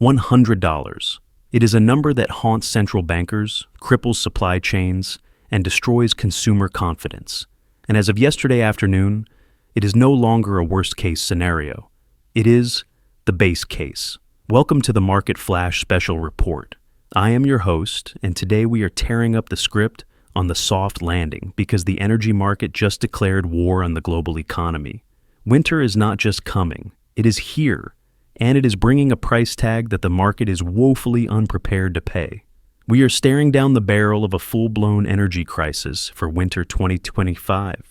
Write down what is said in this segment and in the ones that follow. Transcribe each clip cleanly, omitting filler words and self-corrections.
$100. It is a number that haunts central bankers, cripples supply chains, and destroys consumer confidence. And as of yesterday afternoon, it is no longer a worst-case scenario. It is the base case. Welcome to the Market Flash Special Report. I am your host, and today we are tearing up the script on the soft landing because the energy market just declared war on the global economy. Winter is not just coming, it is here, and it is bringing a price tag that the market is woefully unprepared to pay. We are staring down the barrel of a full-blown energy crisis for winter 2025.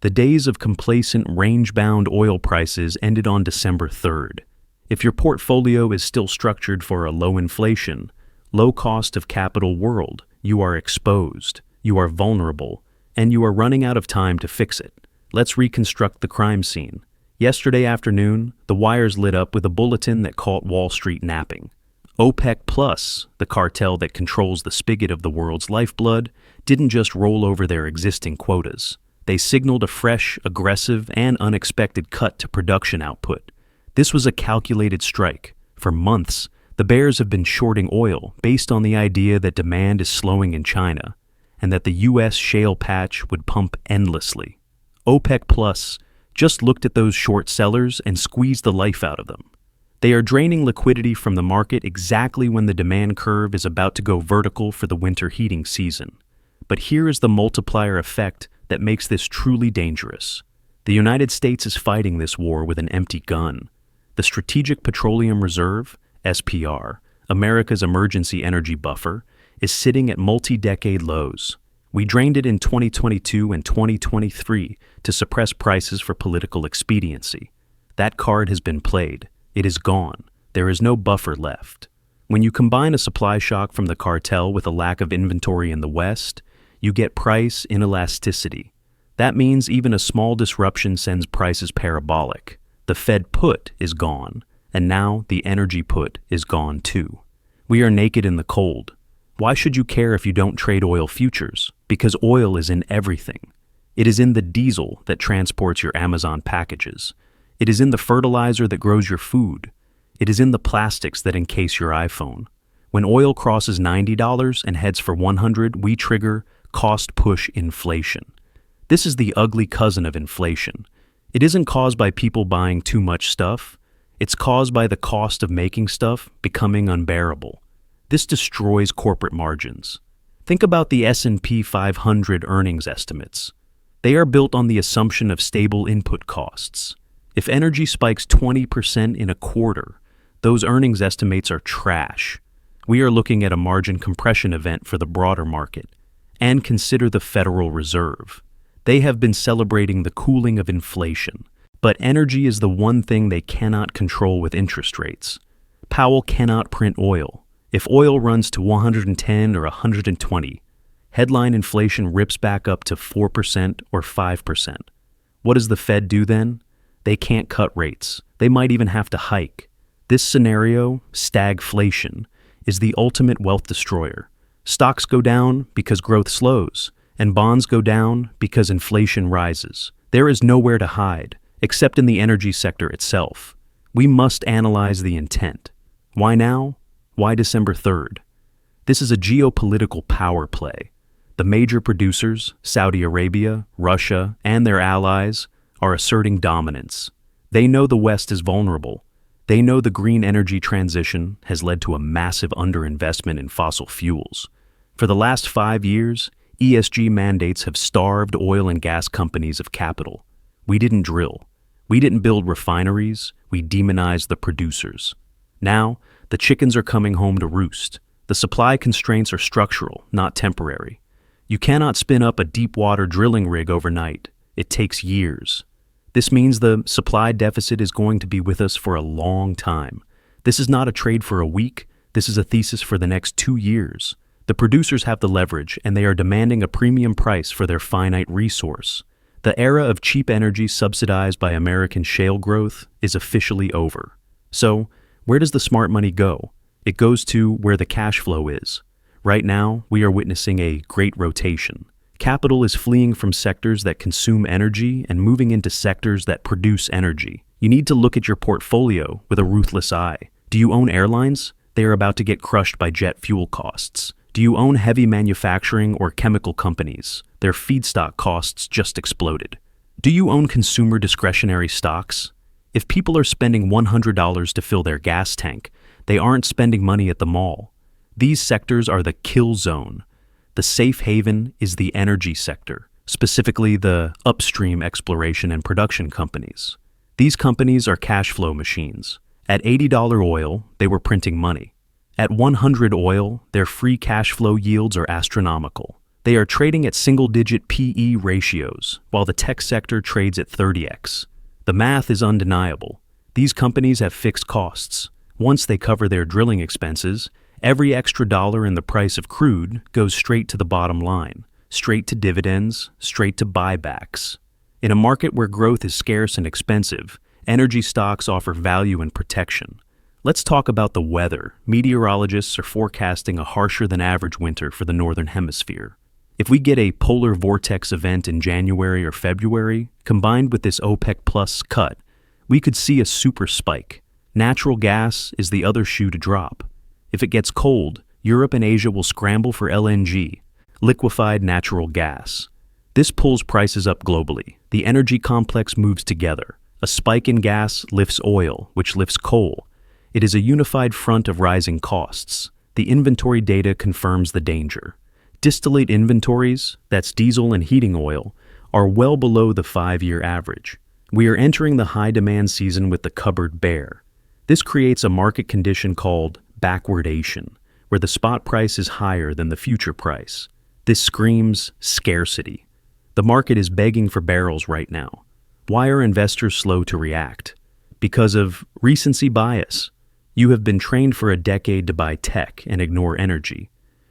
The days of complacent, range-bound oil prices ended on December 3rd. If your portfolio is still structured for a low inflation, low cost of capital world, you are exposed, you are vulnerable, and you are running out of time to fix it. Let's reconstruct the crime scene. Yesterday afternoon, the wires lit up with a bulletin that caught Wall Street napping. OPEC+, the cartel that controls the spigot of the world's lifeblood, didn't just roll over their existing quotas. They signaled a fresh, aggressive, and unexpected cut to production output. This was a calculated strike. For months, the bears have been shorting oil based on the idea that demand is slowing in China and that the U.S. shale patch would pump endlessly. OPEC+ just looked at those short sellers and squeezed the life out of them. They are draining liquidity from the market exactly when the demand curve is about to go vertical for the winter heating season. But here is the multiplier effect that makes this truly dangerous. The United States is fighting this war with an empty gun. The Strategic Petroleum Reserve, SPR, America's emergency energy buffer, is sitting at multi-decade lows. We drained it in 2022 and 2023 to suppress prices for political expediency. That card has been played. It is gone. There is no buffer left. When you combine a supply shock from the cartel with a lack of inventory in the West, you get price inelasticity. That means even a small disruption sends prices parabolic. The Fed put is gone, and now the energy put is gone too. We are naked in the cold. Why should you care if you don't trade oil futures? Because oil is in everything. It is in the diesel that transports your Amazon packages. It is in the fertilizer that grows your food. It is in the plastics that encase your iPhone. When oil crosses $90 and heads for $100, we trigger cost-push inflation. This is the ugly cousin of inflation. It isn't caused by people buying too much stuff. It's caused by the cost of making stuff becoming unbearable. This destroys corporate margins. Think about the S&P 500 earnings estimates. They are built on the assumption of stable input costs. If energy spikes 20% in a quarter, those earnings estimates are trash. We are looking at a margin compression event for the broader market. And consider the Federal Reserve. They have been celebrating the cooling of inflation, but energy is the one thing they cannot control with interest rates. Powell cannot print oil. If oil runs to 110 or 120, headline inflation rips back up to 4% or 5%. What does the Fed do then? They can't cut rates. They might even have to hike. This scenario, stagflation, is the ultimate wealth destroyer. Stocks go down because growth slows, and bonds go down because inflation rises. There is nowhere to hide, except in the energy sector itself. We must analyze the intent. Why now? Why December 3rd? This is a geopolitical power play. The major producers, Saudi Arabia, Russia, and their allies, are asserting dominance. They know the West is vulnerable. They know the green energy transition has led to a massive underinvestment in fossil fuels. For the last 5 years, ESG mandates have starved oil and gas companies of capital. We didn't drill. We didn't build refineries. We demonized the producers. Now, the chickens are coming home to roost. The supply constraints are structural, not temporary. You cannot spin up a deep-water drilling rig overnight. It takes years. This means the supply deficit is going to be with us for a long time. This is not a trade for a week. This is a thesis for the next 2 years. The producers have the leverage, and they are demanding a premium price for their finite resource. The era of cheap energy subsidized by American shale growth is officially over. So, where does the smart money go? It goes to where the cash flow is. Right now, we are witnessing a great rotation. Capital is fleeing from sectors that consume energy and moving into sectors that produce energy. You need to look at your portfolio with a ruthless eye. Do you own airlines? They are about to get crushed by jet fuel costs. Do you own heavy manufacturing or chemical companies? Their feedstock costs just exploded. Do you own consumer discretionary stocks? If people are spending $100 to fill their gas tank, they aren't spending money at the mall. These sectors are the kill zone. The safe haven is the energy sector, specifically the upstream exploration and production companies. These companies are cash flow machines. At $80 oil, they were printing money. At 100 oil, their free cash flow yields are astronomical. They are trading at single-digit PE ratios, while the tech sector trades at 30x. The math is undeniable. These companies have fixed costs. Once they cover their drilling expenses, every extra dollar in the price of crude goes straight to the bottom line, straight to dividends, straight to buybacks. In a market where growth is scarce and expensive, energy stocks offer value and protection. Let's talk about the weather. Meteorologists are forecasting a harsher than average winter for the northern hemisphere. If we get a polar vortex event in January or February, combined with this OPEC Plus cut, we could see a super spike. Natural gas is the other shoe to drop. If it gets cold, Europe and Asia will scramble for LNG, liquefied natural gas. This pulls prices up globally. The energy complex moves together. A spike in gas lifts oil, which lifts coal. It is a unified front of rising costs. The inventory data confirms the danger. Distillate inventories, that's diesel and heating oil, are well below the 5-year average. We are entering the high demand season with the cupboard bare. This creates a market condition called backwardation, where the spot price is higher than the future price. This screams scarcity. The market is begging for barrels right now. Why are investors slow to react? Because of recency bias. You have been trained for a decade to buy tech and ignore energy.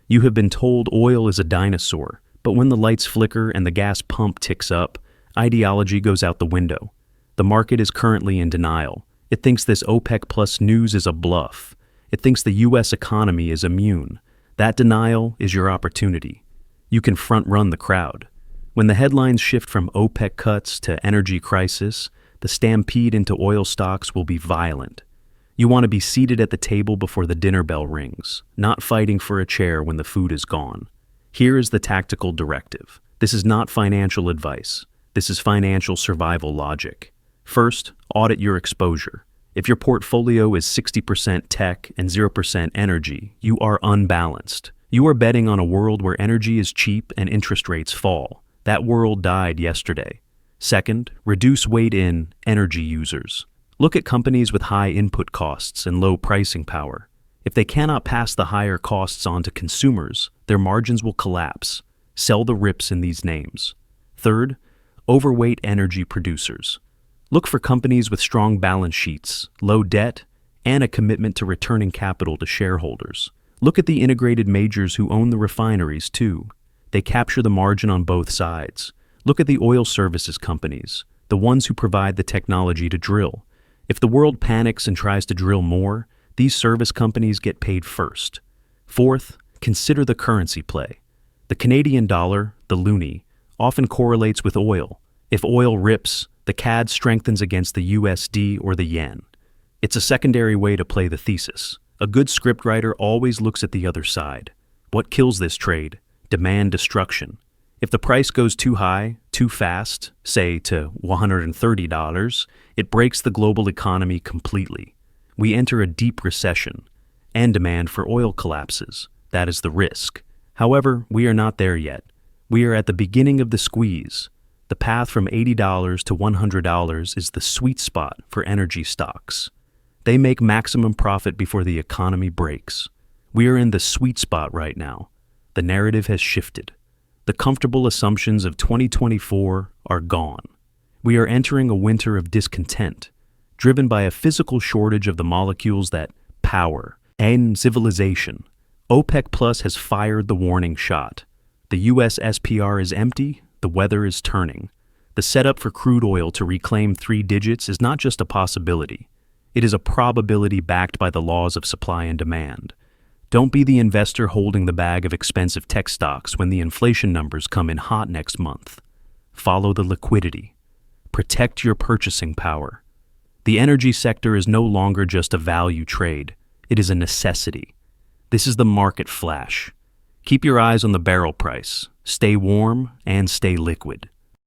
You have been told oil is a dinosaur, but when the lights flicker and the gas pump ticks up, ideology goes out the window. The market is currently in denial. It thinks this OPEC Plus news is a bluff. It thinks the U.S. economy is immune. That denial is your opportunity. You can front-run the crowd. When the headlines shift from OPEC cuts to energy crisis, the stampede into oil stocks will be violent. You want to be seated at the table before the dinner bell rings, not fighting for a chair when the food is gone. Here is the tactical directive. This is not financial advice. This is financial survival logic. First, audit your exposure. If your portfolio is 60% tech and 0% energy, you are unbalanced. You are betting on a world where energy is cheap and interest rates fall. That world died yesterday. Second, reduce weight in energy users. Look at companies with high input costs and low pricing power. If they cannot pass the higher costs on to consumers, their margins will collapse. Sell the rips in these names. Third, overweight energy producers. Look for companies with strong balance sheets, low debt, and a commitment to returning capital to shareholders. Look at the integrated majors who own the refineries too. They capture the margin on both sides. Look at the oil services companies, the ones who provide the technology to drill. If the world panics and tries to drill more, these service companies get paid first. Fourth, consider the currency play. The Canadian dollar, the loonie, often correlates with oil. If oil rips, the CAD strengthens against the USD or the yen. It's a secondary way to play the thesis. A good scriptwriter always looks at the other side. What kills this trade? Demand destruction. If the price goes too high, too fast, say to $130, it breaks the global economy completely. We enter a deep recession, and demand for oil collapses. That is the risk. However, we are not there yet. We are at the beginning of the squeeze. The path from $80 to $100 is the sweet spot for energy stocks. They make maximum profit before the economy breaks. We are in the sweet spot right now. The narrative has shifted. The comfortable assumptions of 2024 are gone. We are entering a winter of discontent, driven by a physical shortage of the molecules that power and civilization. OPEC Plus has fired the warning shot. The US SPR is empty, the weather is turning. The setup for crude oil to reclaim 3 digits is not just a possibility. It is a probability backed by the laws of supply and demand. Don't be the investor holding the bag of expensive tech stocks when the inflation numbers come in hot next month. Follow the liquidity. Protect your purchasing power. The energy sector is no longer just a value trade. It is a necessity. This is the market flash. Keep your eyes on the barrel price. Stay warm and stay liquid.